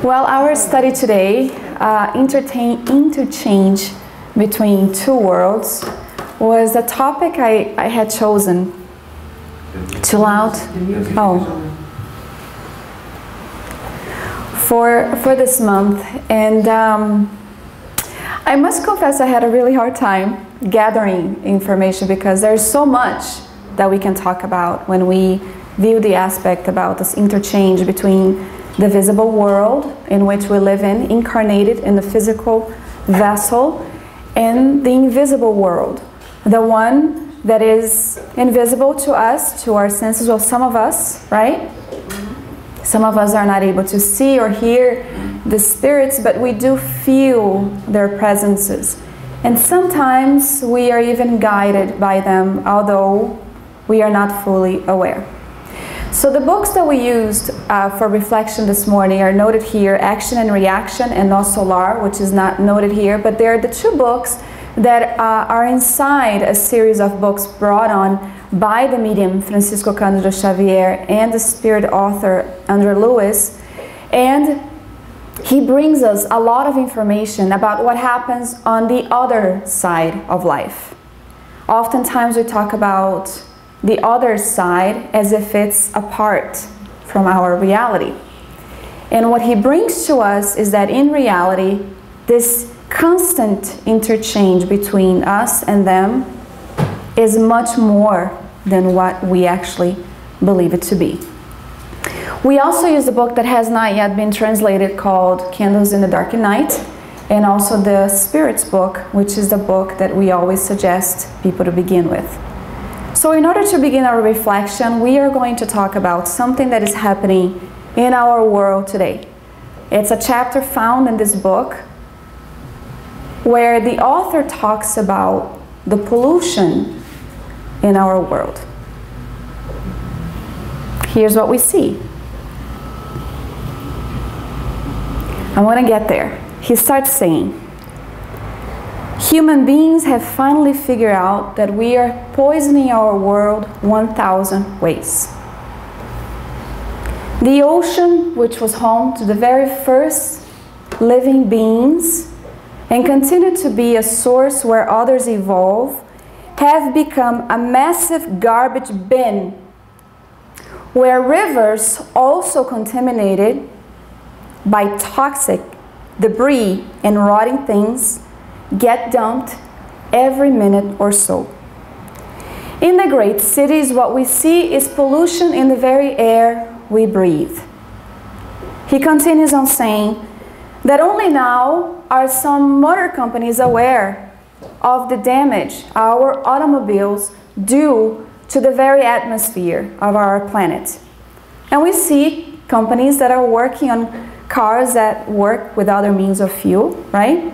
Well, our study today, interchange between two worlds, was a topic I had chosen. Too loud? Oh. For this month. And I must confess I had a really hard time gathering information because there's so much that we can talk about when we view the aspect about this interchange between the visible world in which we live in, incarnated in the physical vessel, and the invisible world, the one that is invisible to us, to our senses, well, some of us, right? Some of us are not able to see or hear the spirits, but we do feel their presences. And sometimes we are even guided by them, although we are not fully aware. So the books that we used for reflection this morning are noted here, Action and Reaction and No Solar, which is not noted here, but they're the two books that are inside a series of books brought on by the medium Francisco Cândido Xavier and the spirit author Andreia Lewis. And he brings us a lot of information about what happens on the other side of life. Oftentimes we talk about the other side as if it's apart from our reality. And what he brings to us is that in reality, this constant interchange between us and them is much more than what we actually believe it to be. We also use a book that has not yet been translated called Candles in the Dark Night, and also the Spirits book, which is the book that we always suggest people to begin with. So in order to begin our reflection, we are going to talk about something that is happening in our world today. It's a chapter found in this book where the author talks about the pollution in our world. Here's what we see. I want to get there. He starts saying, human beings have finally figured out that we are poisoning our world 1,000 ways. The ocean, which was home to the very first living beings and continue to be a source where others evolve, have become a massive garbage bin where rivers, also contaminated by toxic debris and rotting things, get dumped every minute or so. In the great cities, what we see is pollution in the very air we breathe. He continues on saying that only now are some motor companies aware of the damage our automobiles do to the very atmosphere of our planet. And we see companies that are working on cars that work with other means of fuel, right?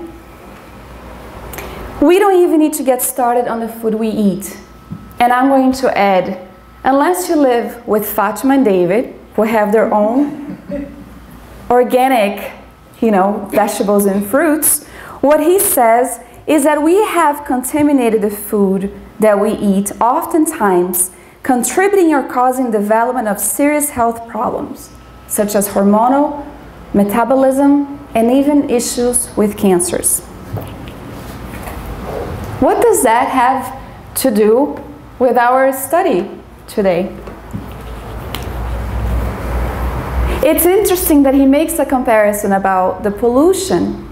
We don't even need to get started on the food we eat. And I'm going to add, unless you live with Fatima and David, who have their own organic, vegetables and fruits, what he says is that we have contaminated the food that we eat, oftentimes contributing or causing development of serious health problems, such as hormonal, metabolism, and even issues with cancers. What does that have to do with our study today? It's interesting that he makes a comparison about the pollution,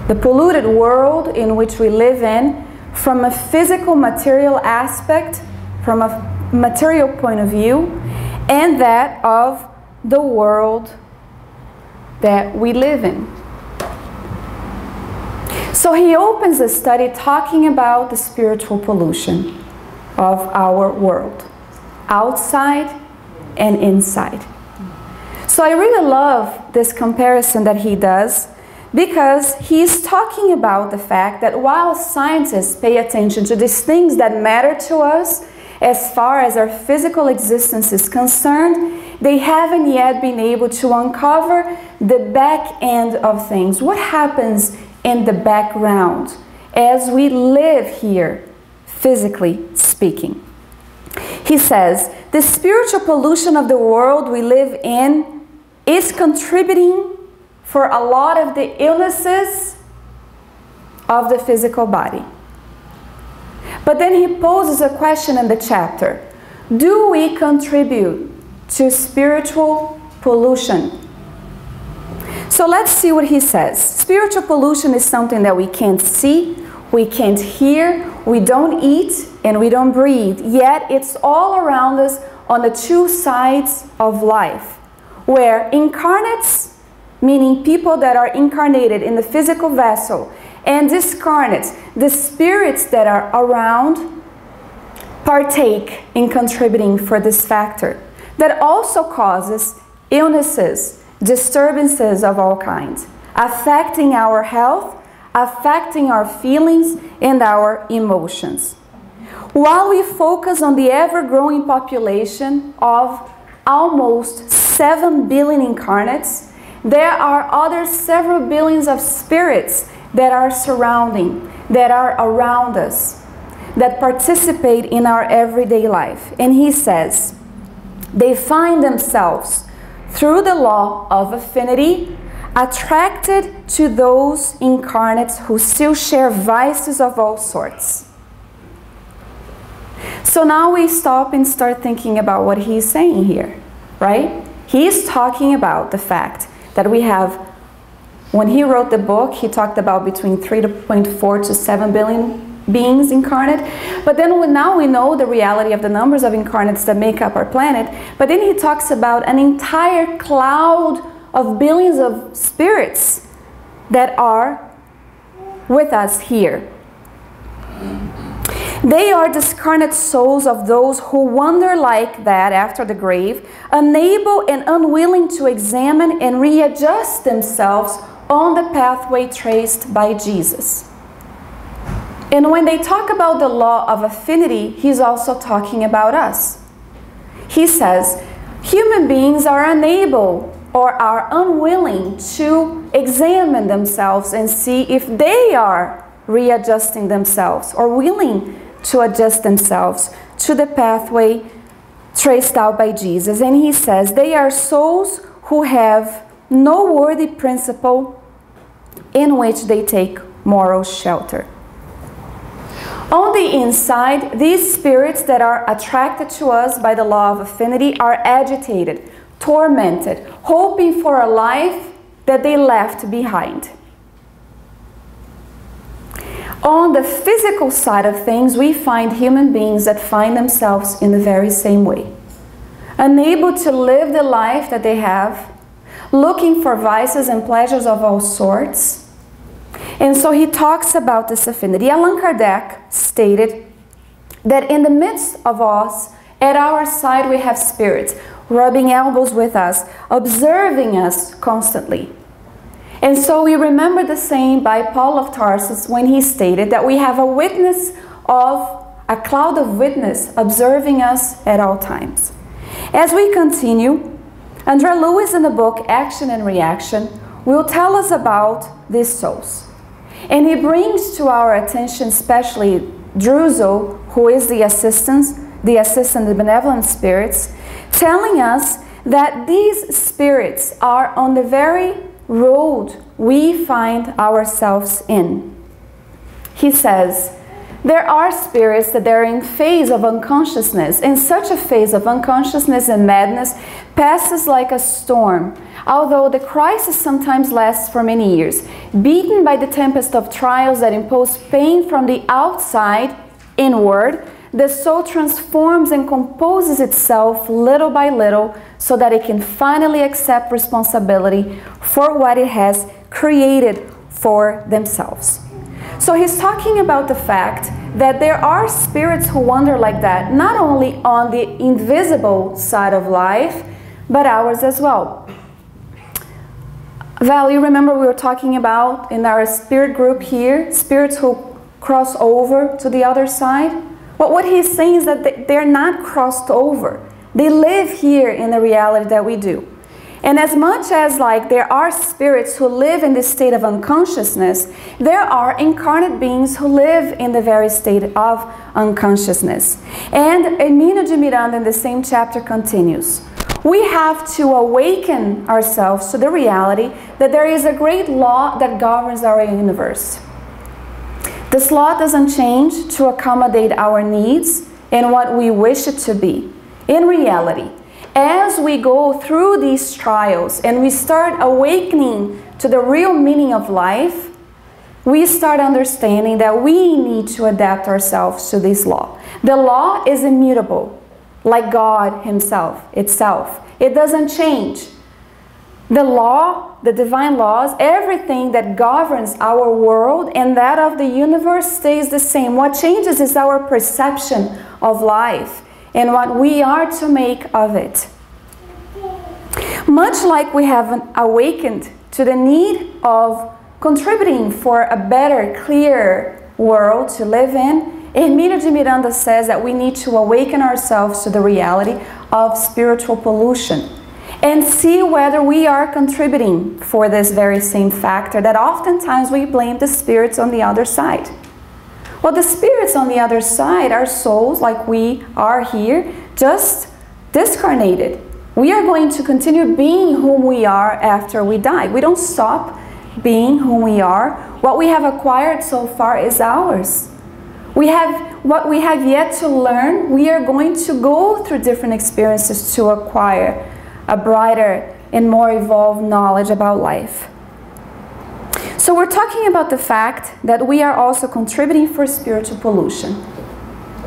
the polluted world in which we live in, from a physical material aspect, from a material point of view, and that of the world that we live in. So he opens the study talking about the spiritual pollution of our world, outside and inside. So I really love this comparison that he does, because he's talking about the fact that while scientists pay attention to these things that matter to us as far as our physical existence is concerned, they haven't yet been able to uncover the back end of things. What happens in the background as we live here, physically speaking? He says, the spiritual pollution of the world we live in is contributing for a lot of the illnesses of the physical body. But then he poses a question in the chapter. Do we contribute to spiritual pollution? So let's see what he says. Spiritual pollution is something that we can't see, we can't hear, we don't eat, and we don't breathe. Yet it's all around us on the two sides of life, where incarnates, meaning people that are incarnated in the physical vessel, and discarnates, the spirits that are around, partake in contributing for this factor that also causes illnesses, disturbances of all kinds, affecting our health, affecting our feelings and our emotions. While we focus on the ever-growing population of almost 7 billion incarnates, there are other several billions of spirits that are surrounding, that are around us, that participate in our everyday life. And he says, they find themselves, through the law of affinity, attracted to those incarnates who still share vices of all sorts. So now we stop and start thinking about what he's saying here, right? He's talking about the fact that we have, when he wrote the book, he talked about between 3.4 to 7 billion beings incarnate. But then now we know the reality of the numbers of incarnates that make up our planet. But then he talks about an entire cloud of billions of spirits that are with us here. They are discarnate souls of those who wander like that after the grave, unable and unwilling to examine and readjust themselves on the pathway traced by Jesus. And when they talk about the law of affinity, he's also talking about us. He says, human beings are unable or are unwilling to examine themselves and see if they are readjusting themselves or willing to adjust themselves to the pathway traced out by Jesus. And he says, they are souls who have no worthy principle in which they take moral shelter. On the inside, these spirits that are attracted to us by the law of affinity are agitated, tormented, hoping for a life that they left behind. On the physical side of things, we find human beings that find themselves in the very same way, unable to live the life that they have, looking for vices and pleasures of all sorts. And so he talks about this affinity. Allan Kardec stated that in the midst of us, at our side, we have spirits rubbing elbows with us, observing us constantly. And so we remember the saying by Paul of Tarsus when he stated that we have a witness of, a cloud of witness observing us at all times. As we continue, Andreia Lewis in the book Action and Reaction will tell us about these souls. And he brings to our attention especially Druso, who is the assistant, the benevolent spirits, telling us that these spirits are on the very road we find ourselves in. He says, there are spirits that are in phase of unconsciousness, and such a phase of unconsciousness and madness passes like a storm, although the crisis sometimes lasts for many years. Beaten by the tempest of trials that impose pain from the outside inward, the soul transforms and composes itself little by little so that it can finally accept responsibility for what it has created for themselves. So he's talking about the fact that there are spirits who wander like that, not only on the invisible side of life, but ours as well. Val, you remember we were talking about in our spirit group here, spirits who cross over to the other side? Well, what he's saying is that they're not crossed over. They live here in the reality that we do. And as much as there are spirits who live in this state of unconsciousness, there are incarnate beings who live in the very state of unconsciousness. And Hermínio de Miranda in the same chapter continues, We have to awaken ourselves to the reality that there is a great law that governs our universe. This law doesn't change to accommodate our needs and what we wish it to be. In reality, as we go through these trials and we start awakening to the real meaning of life, we start understanding that we need to adapt ourselves to this law. The law is immutable, like God Himself, itself. It doesn't change. The law, the divine laws, everything that governs our world and that of the universe stays the same. What changes is our perception of life and what we are to make of it. Much like we have awakened to the need of contributing for a better, clearer world to live in, Hermínio de Miranda says that we need to awaken ourselves to the reality of spiritual pollution and see whether we are contributing for this very same factor that oftentimes we blame the spirits on the other side. Well, the spirits on the other side are souls like we are here, just discarnated. We are going to continue being whom we are after we die. We don't stop being who we are. What we have acquired so far is ours. What we have yet to learn. We are going to go through different experiences to acquire a brighter and more evolved knowledge about life. So we're talking about the fact that we are also contributing for spiritual pollution.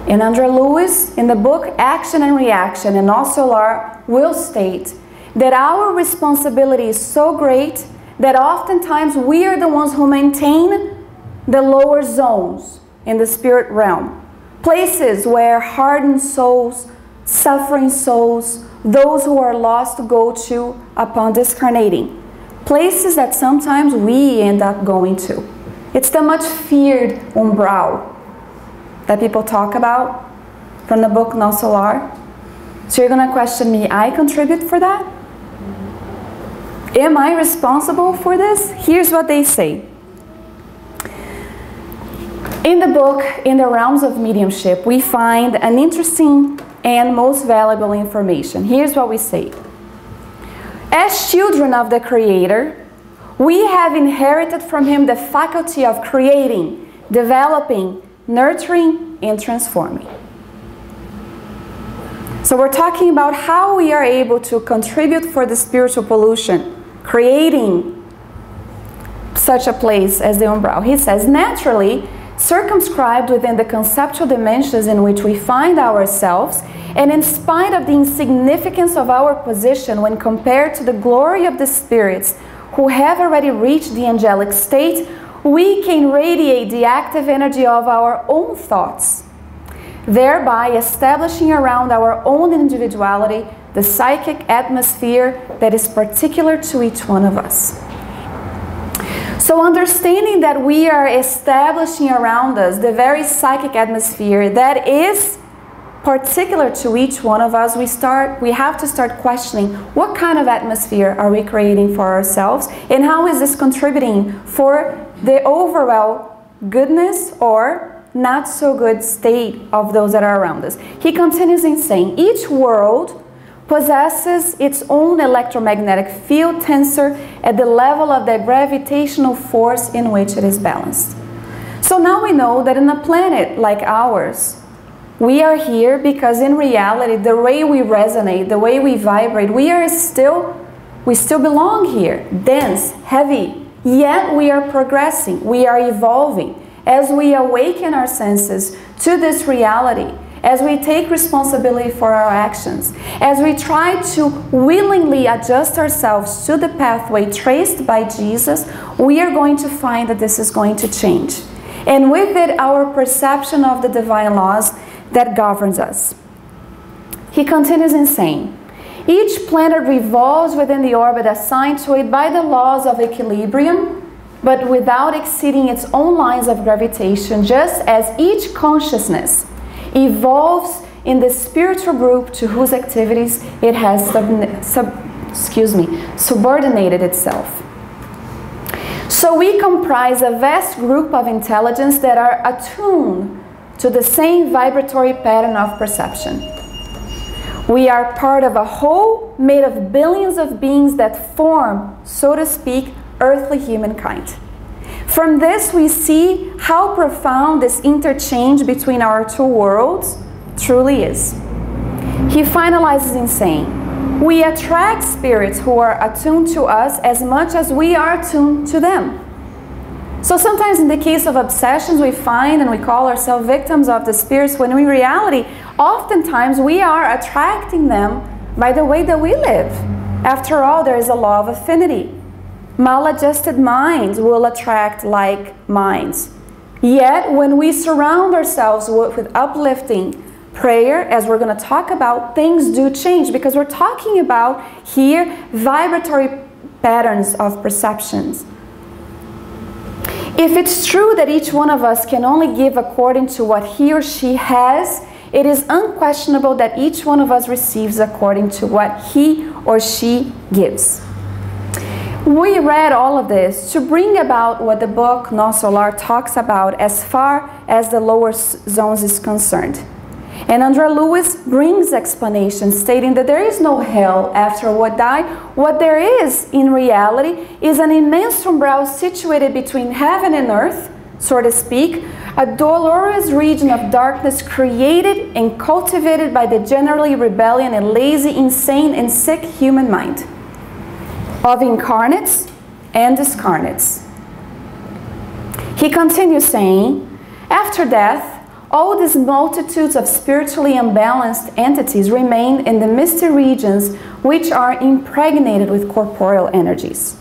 And Andreia Lewis, in the book Action and Reaction, and also Solar, will state that our responsibility is so great that oftentimes we are the ones who maintain the lower zones in the spirit realm. Places where hardened souls, suffering souls, those who are lost go to upon discarnating. Places that sometimes we end up going to. It's the much feared umbral that people talk about from the book No Solar. So you're going to question me, I contribute for that? Am I responsible for this? Here's what they say. In the book, In the Realms of Mediumship, we find an interesting and most valuable information. Here's what we say. As children of the Creator, we have inherited from Him the faculty of creating, developing, nurturing, and transforming. So we're talking about how we are able to contribute for the spiritual pollution, creating such a place as the umbral. He says, naturally, circumscribed within the conceptual dimensions in which we find ourselves, and in spite of the insignificance of our position when compared to the glory of the spirits who have already reached the angelic state, we can radiate the active energy of our own thoughts, thereby establishing around our own individuality the psychic atmosphere that is particular to each one of us. So understanding that we are establishing around us the very psychic atmosphere that is particular to each one of us, we have to start questioning what kind of atmosphere are we creating for ourselves and how is this contributing for the overall goodness or not so good state of those that are around us. He continues in saying, each world possesses its own electromagnetic field tensor at the level of the gravitational force in which it is balanced. So now we know that in a planet like ours, we are here because in reality, the way we resonate, the way we vibrate, we still belong here, dense, heavy, yet we are progressing, we are evolving. As we awaken our senses to this reality, as we take responsibility for our actions, as we try to willingly adjust ourselves to the pathway traced by Jesus, we are going to find that this is going to change. And with it, our perception of the divine laws that governs us. He continues in saying, each planet revolves within the orbit assigned to it by the laws of equilibrium, but without exceeding its own lines of gravitation, just as each consciousness evolves in the spiritual group to whose activities it has subordinated itself. So we comprise a vast group of intelligence that are attuned to the same vibratory pattern of perception. We are part of a whole made of billions of beings that form, so to speak, earthly humankind. From this, we see how profound this interchange between our two worlds truly is. He finalizes in saying, we attract spirits who are attuned to us as much as we are attuned to them. So sometimes in the case of obsessions, we find and we call ourselves victims of the spirits, when in reality, oftentimes we are attracting them by the way that we live. After all, there is a law of affinity. Maladjusted minds will attract like minds. Yet, when we surround ourselves with uplifting prayer, as we're going to talk about, things do change, because we're talking about here vibratory patterns of perceptions. If it's true that each one of us can only give according to what he or she has, it is unquestionable that each one of us receives according to what he or she gives. We read all of this to bring about what the book No Solar talks about as far as the lower zones is concerned. And Andreia Lewis brings explanation stating that there is no hell after what died. What there is in reality is an immense umbral situated between heaven and earth, so to speak, a dolorous region of darkness created and cultivated by the generally rebellion and lazy, insane and sick human mind of incarnates and discarnates. He continues saying, after death, all these multitudes of spiritually unbalanced entities remain in the misty regions which are impregnated with corporeal energies.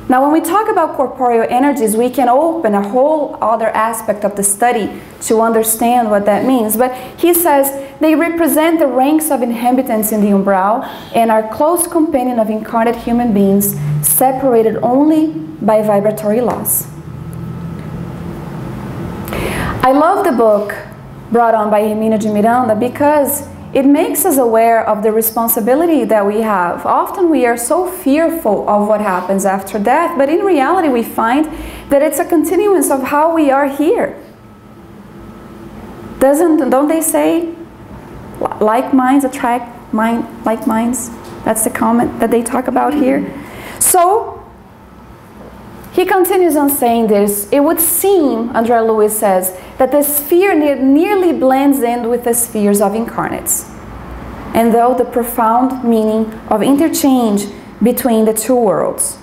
Now, when we talk about corporeal energies, we can open a whole other aspect of the study to understand what that means. But he says they represent the ranks of inhabitants in the umbral and are close companion of incarnate human beings, separated only by vibratory laws. I love the book brought on by Hermínio de Miranda because it makes us aware of the responsibility that we have. Often we are so fearful of what happens after death, but in reality we find that it's a continuance of how we are here. Don't they say, like minds attract like minds? That's the comment that they talk about here. So, he continues on saying this. It would seem, Andreia Lewis says, that the sphere nearly blends in with the spheres of incarnates. And though the profound meaning of interchange between the two worlds.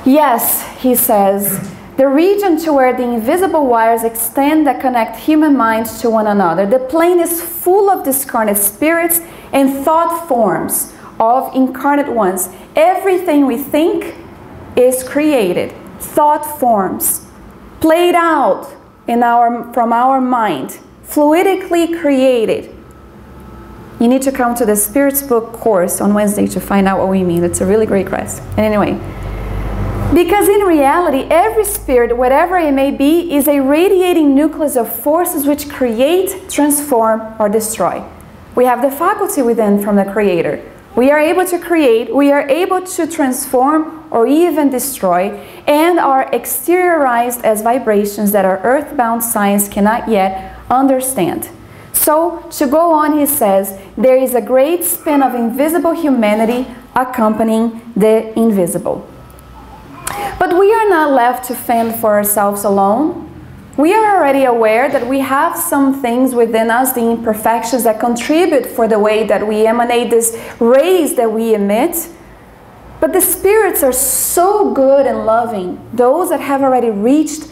Yes, he says, the region to where the invisible wires extend that connect human minds to one another. The plane is full of discarnate spirits and thought forms of incarnate ones. Everything we think is created, thought forms, played out from our mind, fluidically created. You need to come to the Spirits Book course on Wednesday to find out what we mean. It's a really great class. And anyway, because in reality, every spirit, whatever it may be, is a radiating nucleus of forces which create, transform, or destroy. We have the faculty within from the Creator. We are able to create, we are able to transform or even destroy, and are exteriorized as vibrations that our earthbound science cannot yet understand. So, to go on, he says, there is a great span of invisible humanity accompanying the invisible. But we are not left to fend for ourselves alone. We are already aware that we have some things within us, the imperfections that contribute for the way that we emanate these rays that we emit. But the spirits are so good and loving, those that have already reached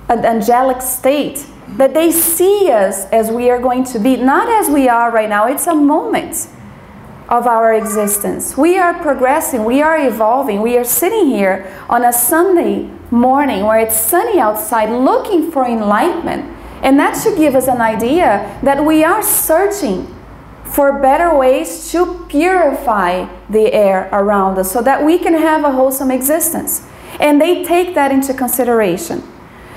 an angelic state, that they see us as we are going to be, not as we are right now. It's a moment of our existence. We are progressing, we are evolving. We are sitting here on a Sunday morning where it's sunny outside looking for enlightenment. And that should give us an idea that we are searching for better ways to purify the air around us so that we can have a wholesome existence. And they take that into consideration.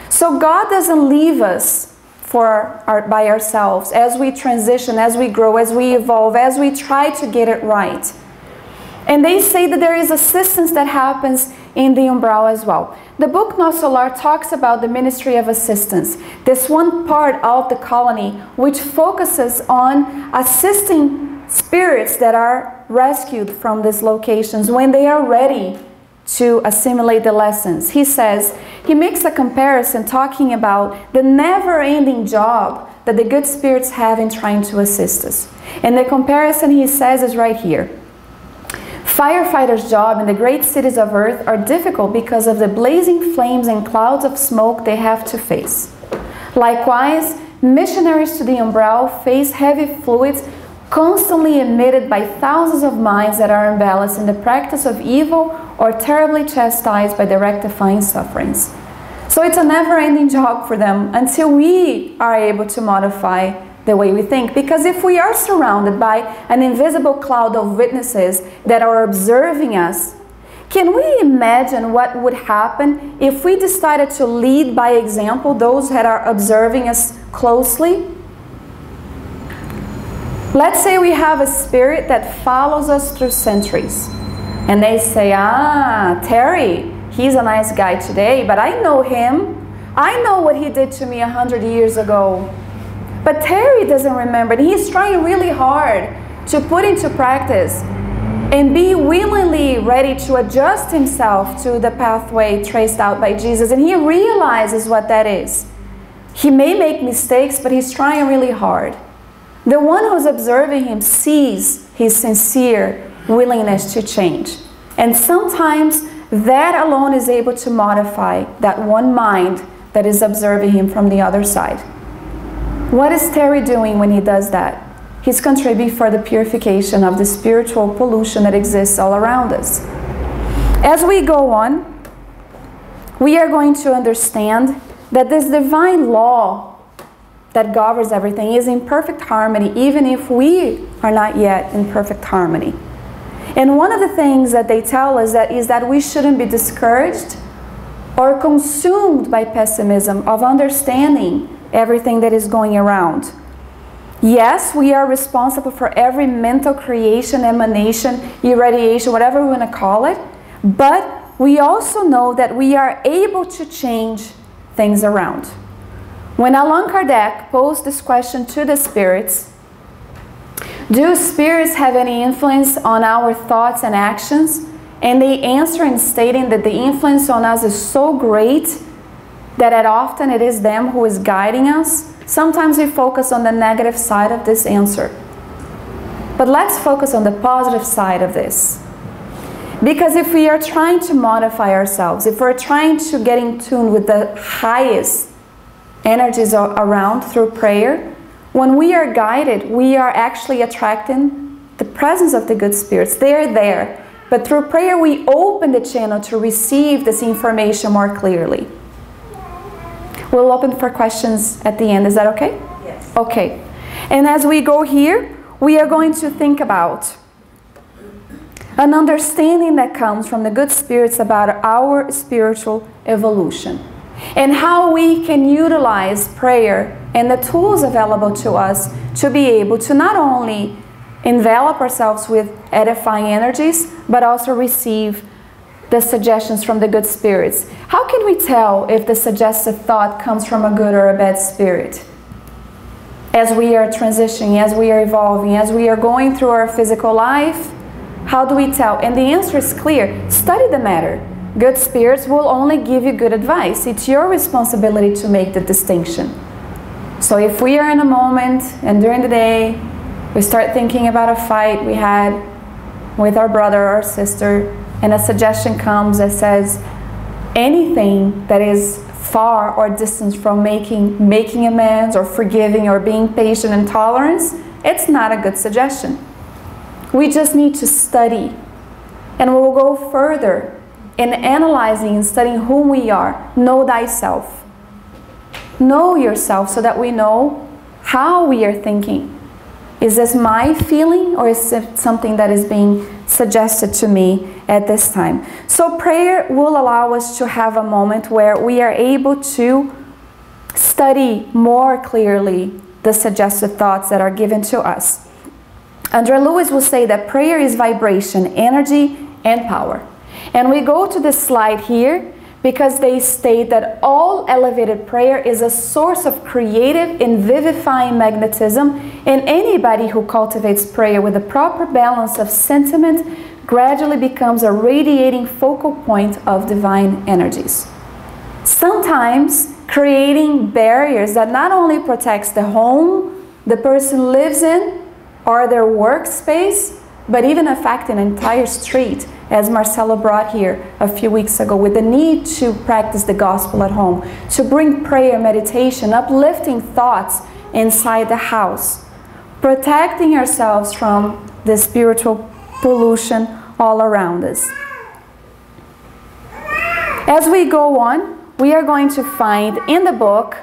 So God doesn't leave us by ourselves as we transition, as we grow, as we evolve, as we try to get it right. And they say that there is assistance that happens in the umbral as well. The book No Solar talks about the ministry of assistance, this one part of the colony which focuses on assisting spirits that are rescued from these locations, when they are ready to assimilate the lessons. He says, he makes a comparison talking about the never-ending job that the good spirits have in trying to assist us. And the comparison he says is right here. Firefighters' job in the great cities of earth are difficult because of the blazing flames and clouds of smoke they have to face. Likewise, missionaries to the umbrella face heavy fluids constantly emitted by thousands of minds that are imbalanced in the practice of evil or terribly chastised by the rectifying sufferings. So it's a never-ending job for them until we are able to modify the way we think. Because if we are surrounded by an invisible cloud of witnesses that are observing us, can we imagine what would happen if we decided to lead by example those that are observing us closely? Let's say we have a spirit that follows us through centuries. And they say, Terry, he's a nice guy today, but I know him. I know what he did to me 100 years ago. But Terry doesn't remember, and he's trying really hard to put into practice and be willingly ready to adjust himself to the pathway traced out by Jesus. And he realizes what that is. He may make mistakes, but he's trying really hard. The one who's observing him sees his sincere willingness to change. And sometimes that alone is able to modify that one mind that is observing him from the other side. What is Terry doing when he does that? He's contributing for the purification of the spiritual pollution that exists all around us. As we go on, we are going to understand that this divine law that governs everything is in perfect harmony, even if we are not yet in perfect harmony. And one of the things that they tell us is that we shouldn't be discouraged or consumed by pessimism of understanding everything that is going around. Yes, we are responsible for every mental creation, emanation, irradiation, whatever we want to call it, but we also know that we are able to change things around. When Allan Kardec posed this question to the spirits, do spirits have any influence on our thoughts and actions? And they answer in stating that the influence on us is so great that often it is them who is guiding us. Sometimes we focus on the negative side of this answer. But let's focus on the positive side of this. Because if we are trying to modify ourselves, if we're trying to get in tune with the highest energies around through prayer, when we are guided, we are actually attracting the presence of the good spirits. They're there. But through prayer, we open the channel to receive this information more clearly. We'll open for questions at the end. Is that okay? Yes. Okay. And as we go here, we are going to think about an understanding that comes from the good spirits about our spiritual evolution and how we can utilize prayer and the tools available to us to be able to not only envelop ourselves with edifying energies, but also receive the suggestions from the good spirits. How can we tell if the suggested thought comes from a good or a bad spirit? As we are transitioning, as we are evolving, as we are going through our physical life, how do we tell? And the answer is clear. Study the matter. Good spirits will only give you good advice. It's your responsibility to make the distinction. So if we are in a moment and during the day we start thinking about a fight we had with our brother or sister, and a suggestion comes that says anything that is far or distant from making amends or forgiving or being patient and tolerance, it's not a good suggestion. We just need to study, and we'll go further in analyzing and studying who we are. Know thyself. Know yourself so that we know how we are thinking. Is this my feeling, or is it something that is being suggested to me at this time? So prayer will allow us to have a moment where we are able to study more clearly the suggested thoughts that are given to us. Andreia Lewis will say that prayer is vibration, energy, and power. And we go to this slide here because they state that all elevated prayer is a source of creative and vivifying magnetism, and anybody who cultivates prayer with a proper balance of sentiment gradually becomes a radiating focal point of divine energies. Sometimes creating barriers that not only protects the home the person lives in or their workspace, but even affect an entire street, as Marcelo brought here a few weeks ago, with the need to practice the gospel at home, to bring prayer, meditation, uplifting thoughts inside the house, protecting ourselves from the spiritual pollution all around us. As we go on, we are going to find in the book,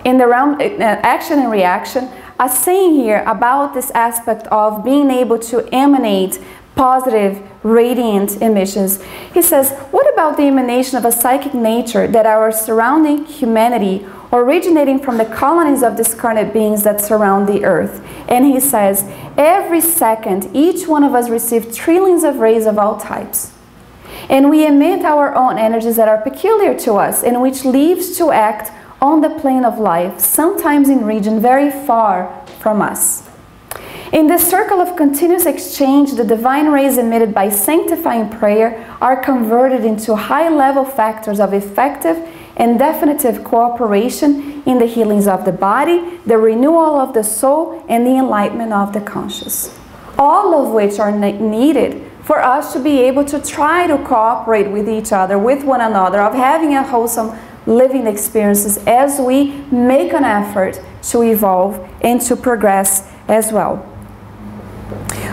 in the realm action and reaction, a saying here about this aspect of being able to emanate positive, radiant emissions. He says, what about the emanation of a psychic nature that our surrounding humanity, originating from the colonies of discarnate beings that surround the earth? And he says, every second, each one of us receives trillions of rays of all types. And we emit our own energies that are peculiar to us, and which leaves to act on the plane of life, sometimes in region very far from us. In this circle of continuous exchange, the divine rays emitted by sanctifying prayer are converted into high-level factors of effective and definitive cooperation in the healings of the body, the renewal of the soul, and the enlightenment of the conscious. All of which are needed for us to be able to try to cooperate with each other, with one another, of having a wholesome living experiences as we make an effort to evolve and to progress as well.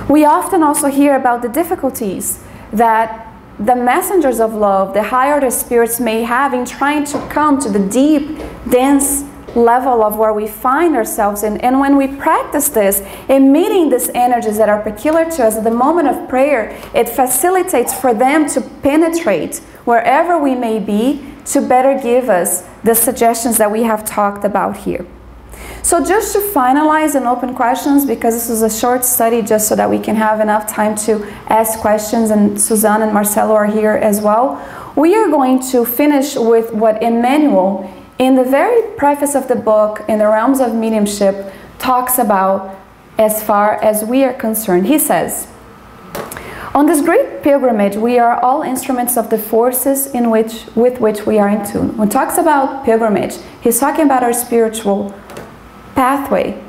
We often also hear about the difficulties that the messengers of love, the higher order spirits, may have in trying to come to the deep, dense level of where we find ourselves in. And when we practice this, emitting these energies that are peculiar to us at the moment of prayer, it facilitates for them to penetrate wherever we may be, to better give us the suggestions that we have talked about here. So just to finalize and open questions, because this is a short study, just so that we can have enough time to ask questions, and Suzanne and Marcelo are here as well. We are going to finish with what Emmanuel, in the very preface of the book, In the Realms of Mediumship, talks about as far as we are concerned. He says, on this great pilgrimage, we are all instruments of the forces with which we are in tune. When he talks about pilgrimage, he's talking about our spiritual pathway.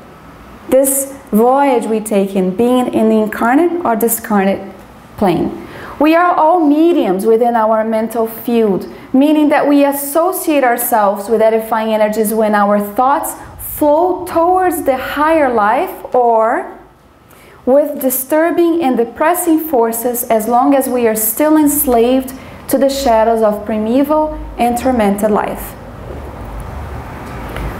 This voyage we take in, being in the incarnate or discarnate plane. We are all mediums within our mental field, meaning that we associate ourselves with edifying energies when our thoughts flow towards the higher life, or with disturbing and depressing forces, as long as we are still enslaved to the shadows of primeval and tormented life.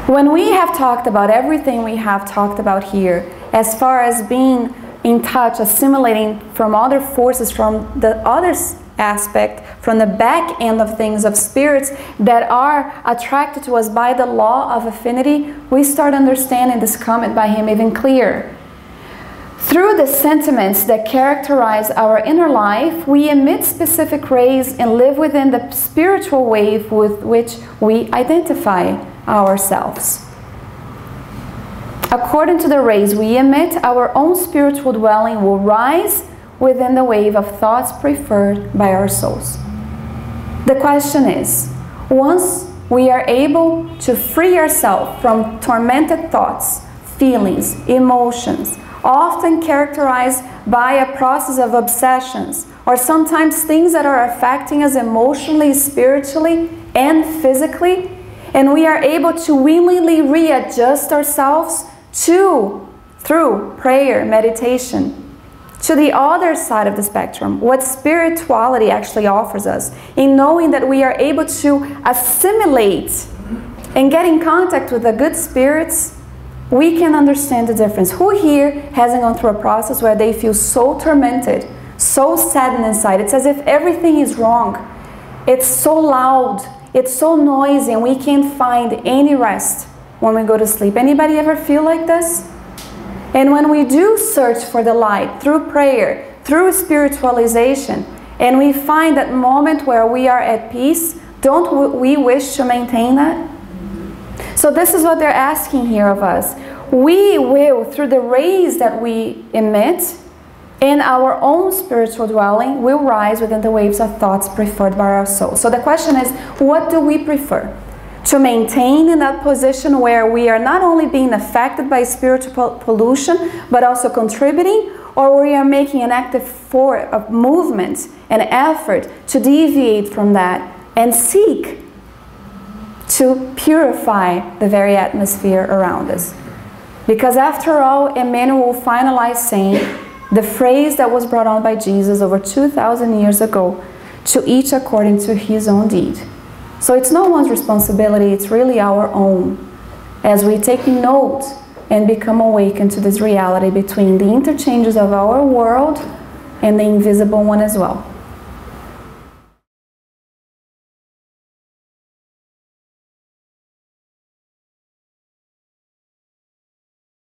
When we have talked about everything we have talked about here, as far as being in touch, assimilating from other forces, from the other aspect, from the back end of things, of spirits that are attracted to us by the law of affinity, we start understanding this comment by him even clearer. Through the sentiments that characterize our inner life, we emit specific rays and live within the spiritual wave with which we identify ourselves. According to the rays we emit, our own spiritual dwelling will rise within the wave of thoughts preferred by our souls. The question is, once we are able to free ourselves from tormented thoughts, feelings, emotions, often characterized by a process of obsessions, or sometimes things that are affecting us emotionally, spiritually, and physically, and we are able to willingly readjust ourselves through prayer, meditation, to the other side of the spectrum, what spirituality actually offers us, in knowing that we are able to assimilate and get in contact with the good spirits, we can understand the difference. Who here hasn't gone through a process where they feel so tormented, so saddened inside? It's as if everything is wrong. It's so loud, it's so noisy, and we can't find any rest when we go to sleep. Anybody ever feel like this? And when we do search for the light through prayer, through spiritualization, and we find that moment where we are at peace, don't we wish to maintain that? So this is what they're asking here of us. We will, through the rays that we emit, in our own spiritual dwelling, will rise within the waves of thoughts preferred by our soul. So the question is, what do we prefer? To maintain in that position where we are not only being affected by spiritual pollution, but also contributing, or we are making an active movement and effort to deviate from that and seek to purify the very atmosphere around us. Because after all, Emmanuel will finalize saying the phrase that was brought on by Jesus over 2,000 years ago, to each according to his own deed. So it's no one's responsibility, it's really our own, as we take note and become awakened to this reality between the interchanges of our world and the invisible one as well.